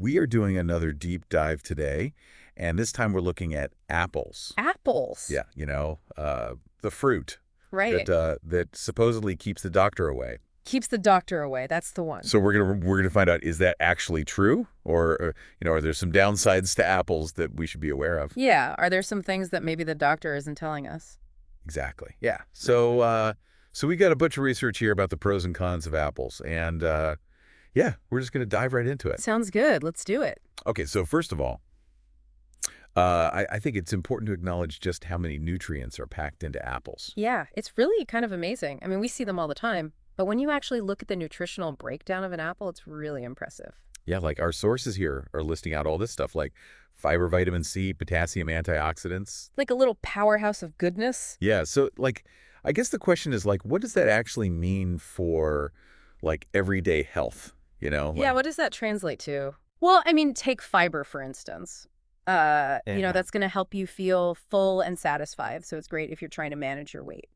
We are doing another deep dive today, and this time we're looking at apples. Apples. Yeah, the fruit Right. that supposedly keeps the doctor away. Keeps the doctor away. That's the one. So we're gonna find out, is that actually true, or are there some downsides to apples that we should be aware of? Yeah. Are there some things that maybe the doctor isn't telling us? Exactly. Yeah. So we got a bunch of research here about the pros and cons of apples, and yeah, we're just gonna dive right into it. Sounds good. Let's do it. Okay. So first of all, I think it's important to acknowledge just how many nutrients are packed into apples. Yeah. It's really kind of amazing. I mean, we see them all the time. But when you actually look at the nutritional breakdown of an apple, it's really impressive. Yeah, like our sources here are listing out all this stuff like fiber, vitamin C, potassium, antioxidants. Like a little powerhouse of goodness. Yeah, so I guess the question is what does that actually mean for everyday health? Yeah, what does that translate to? Well, I mean, take fiber, for instance. Yeah. That's going to help you feel full and satisfied. So it's great if you're trying to manage your weight.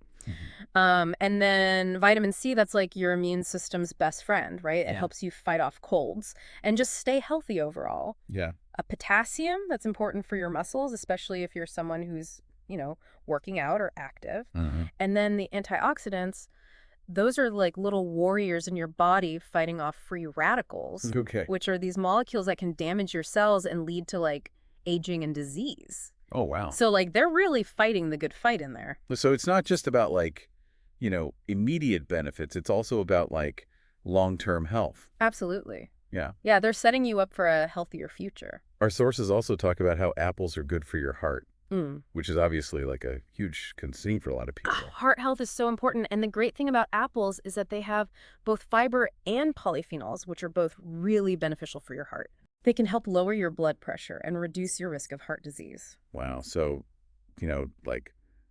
Mhm. And then vitamin C, that's like your immune system's best friend, right? It Yeah. helps you fight off colds and just stay healthy overall. Yeah. Potassium, that's important for your muscles, especially if you're someone who's, working out or active. Mhm. And then the antioxidants, those are like little warriors in your body fighting off free radicals, Okay. which are these molecules that can damage your cells and lead to aging and disease. Oh, wow. So they're really fighting the good fight in there. So it's not just about immediate benefits. It's also about long-term health. Absolutely. Yeah. Yeah, they're setting you up for a healthier future. Our sources also talk about how apples are good for your heart, Mm. which is obviously a huge concern for a lot of people. Heart health is so important. And the great thing about apples is that they have both fiber and polyphenols, which are both really beneficial for your heart. They can help lower your blood pressure and reduce your risk of heart disease. Wow. So,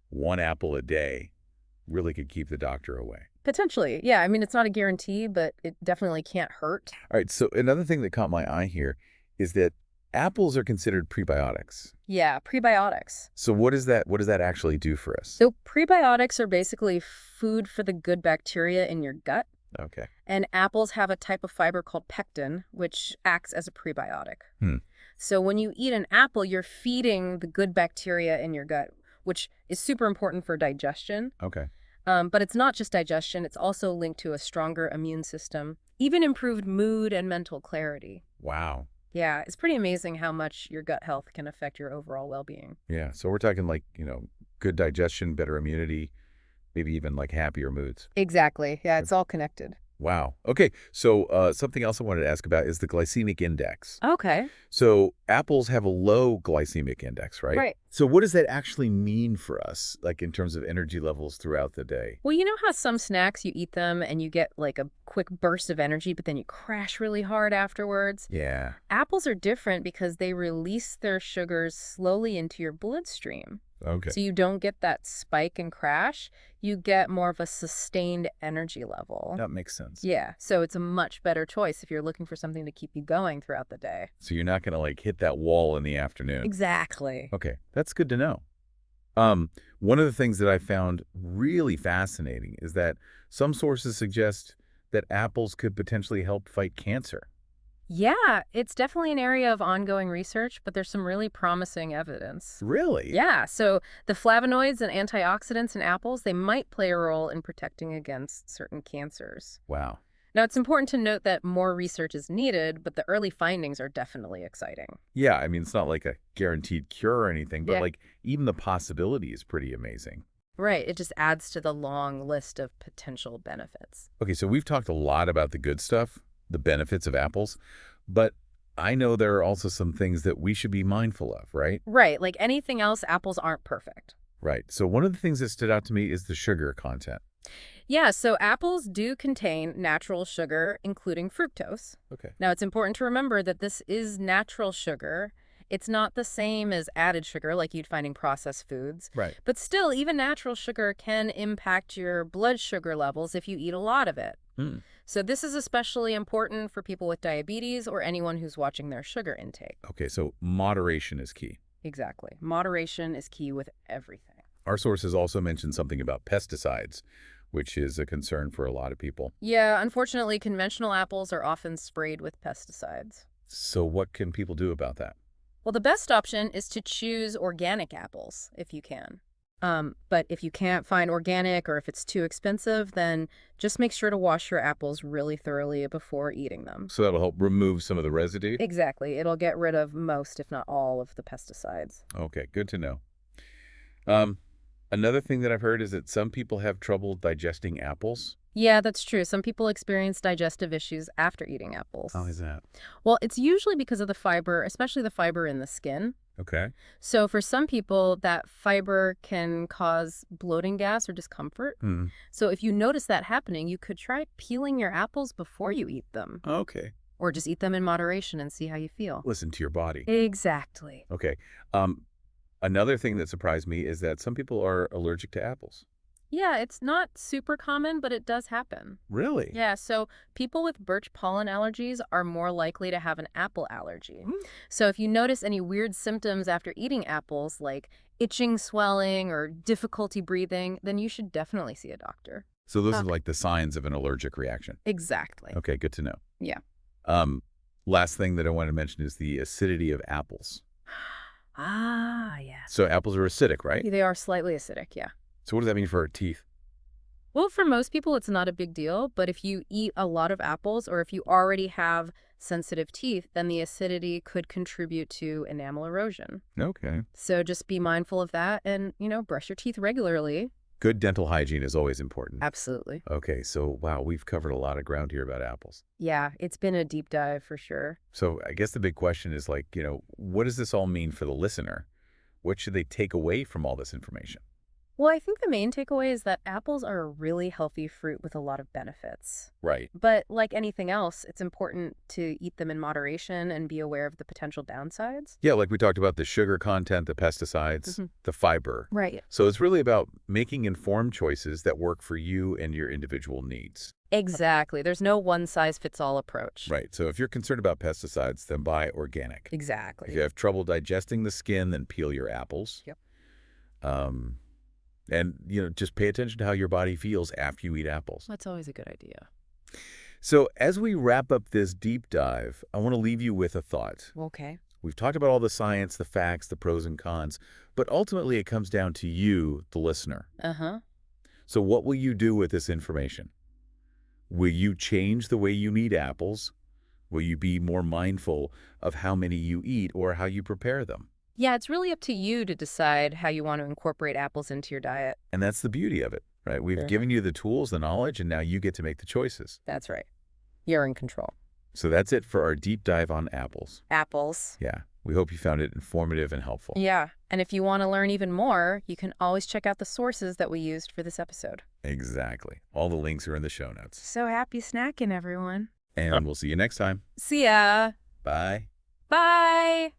one apple a day really could keep the doctor away. Potentially. Yeah, I mean, it's not a guarantee, but it definitely can't hurt. All right. So another thing that caught my eye here is that apples are considered prebiotics. Yeah, prebiotics. So what does that actually do for us? So prebiotics are basically food for the good bacteria in your gut. Okay. And apples have a type of fiber called pectin, which acts as a prebiotic. Hmm. So when you eat an apple, you're feeding the good bacteria in your gut, which is super important for digestion. Okay. But it's not just digestion. It's also linked to a stronger immune system, even improved mood and mental clarity. Wow. Yeah, it's pretty amazing how much your gut health can affect your overall well-being. Yeah. So we're talking good digestion, better immunity, maybe even happier moods. Exactly. Yeah, it's all connected. Wow. Okay. So something else I wanted to ask about is the glycemic index. Okay. So apples have a low glycemic index, right? Right. So what does that actually mean for us, in terms of energy levels throughout the day? Well, you know how some snacks, you eat them and you get a quick burst of energy, but then you crash really hard afterwards? Yeah. Apples are different because they release their sugars slowly into your bloodstream. Okay. So you don't get that spike and crash. You get more of a sustained energy level. That makes sense. Yeah, so it's a much better choice if you're looking for something to keep you going throughout the day. So you're not going to hit that wall in the afternoon. Exactly. Okay. That's good to know. One of the things that I found really fascinating is that some sources suggest that apples could potentially help fight cancer. Yeah, it's definitely an area of ongoing research, but there's some really promising evidence. Really? Yeah, so the flavonoids and antioxidants in apples, they might play a role in protecting against certain cancers. Wow. Now, it's important to note that more research is needed, but the early findings are definitely exciting. Yeah, I mean, it's not like a guaranteed cure or anything, but Yeah. even the possibility is pretty amazing. Right, it just adds to the long list of potential benefits. Okay, so we've talked a lot about the good stuff, the benefits of apples, but I know there are also some things that we should be mindful of, right? Right, like anything else, apples aren't perfect. Right. So one of the things that stood out to me is the sugar content. Yeah, so apples do contain natural sugar, including fructose. Okay. Now, it's important to remember that this is natural sugar. It's not the same as added sugar like you'd find in processed foods. Right. But still, even natural sugar can impact your blood sugar levels if you eat a lot of it. Hmm. So this is especially important for people with diabetes or anyone who's watching their sugar intake. Okay, so moderation is key. Exactly. Moderation is key with everything. Our sources also mentioned something about pesticides, which is a concern for a lot of people. Yeah, unfortunately, conventional apples are often sprayed with pesticides. So what can people do about that? Well, the best option is to choose organic apples if you can. But if you can't find organic or if it's too expensive, then just make sure to wash your apples really thoroughly before eating them. So that'll help remove some of the residue? Exactly. It'll get rid of most, if not all, of the pesticides. Okay, good to know. Um, Another thing that I've heard is that some people have trouble digesting apples. Yeah, that's true. Some people experience digestive issues after eating How apples. is that? Well, it's usually because of the fiber, especially the fiber in the skin. Okay. So for some people, that fiber can cause bloating gas or discomfort. Hmm. So if you notice that happening, you could try peeling your apples before you eat them, Okay. or just eat them in moderation and see how you feel. Listen to your body. Exactly. Okay. Another thing that surprised me is that some people are allergic to apples. Yeah, it's not super common, but it does happen. Really? Yeah, so people with birch pollen allergies are more likely to have an apple allergy. Hmm. So if you notice any weird symptoms after eating apples, like itching, swelling, or difficulty breathing, then you should definitely see a doctor. So those are like the signs of an allergic reaction. Exactly. Okay, good to know. Yeah. Um, Last thing that I want to mention is the acidity of apples. Ah, yeah. So apples are acidic, right? They are slightly acidic, yeah. So what does that mean for our teeth? Well, for most people, it's not a big deal, but if you eat a lot of apples or if you already have sensitive teeth, then the acidity could contribute to enamel erosion. Okay. So just be mindful of that and, brush your teeth regularly. Good dental hygiene is always important. Absolutely. Okay, so wow, we've covered a lot of ground here about apples. Yeah, it's been a deep dive for sure. So I guess the big question is like, what does this all mean for the listener? What should they take away from all this information? Well, I think the main takeaway is that apples are a really healthy fruit with a lot of benefits. Right. But like anything else, it's important to eat them in moderation and be aware of the potential downsides. Yeah, like we talked about the sugar content, the pesticides, Mhm. the fiber. Right. So it's really about making informed choices that work for you and your individual needs. Exactly. There's no one-size-fits-all approach. Right. So if you're concerned about pesticides, then buy organic. If Exactly. you have trouble digesting the skin, then peel your apples. Yep. Um, and, just pay attention to how your body feels after you eat apples. That's always a good idea. So as we wrap up this deep dive, I want to leave you with a thought. Okay. We've talked about all the science, the facts, the pros and cons, but ultimately it comes down to you, the listener. Uh-huh. So what will you do with this information? Will you change the way you eat apples? Will you be more mindful of how many you eat or how you prepare them? Yeah, it's really up to you to decide how you want to incorporate apples into your diet. And that's the beauty of it, right? We've Sure. given you the tools, the knowledge, and now you get to make the choices. That's right. You're in control. So that's it for our deep dive on apples. Apples. Yeah, we hope you found it informative and helpful. Yeah, and if you want to learn even more, you can always check out the sources that we used for this episode. Exactly. All the links are in the show notes. So happy snacking, everyone. And we'll see you next time. See ya. Bye. Bye.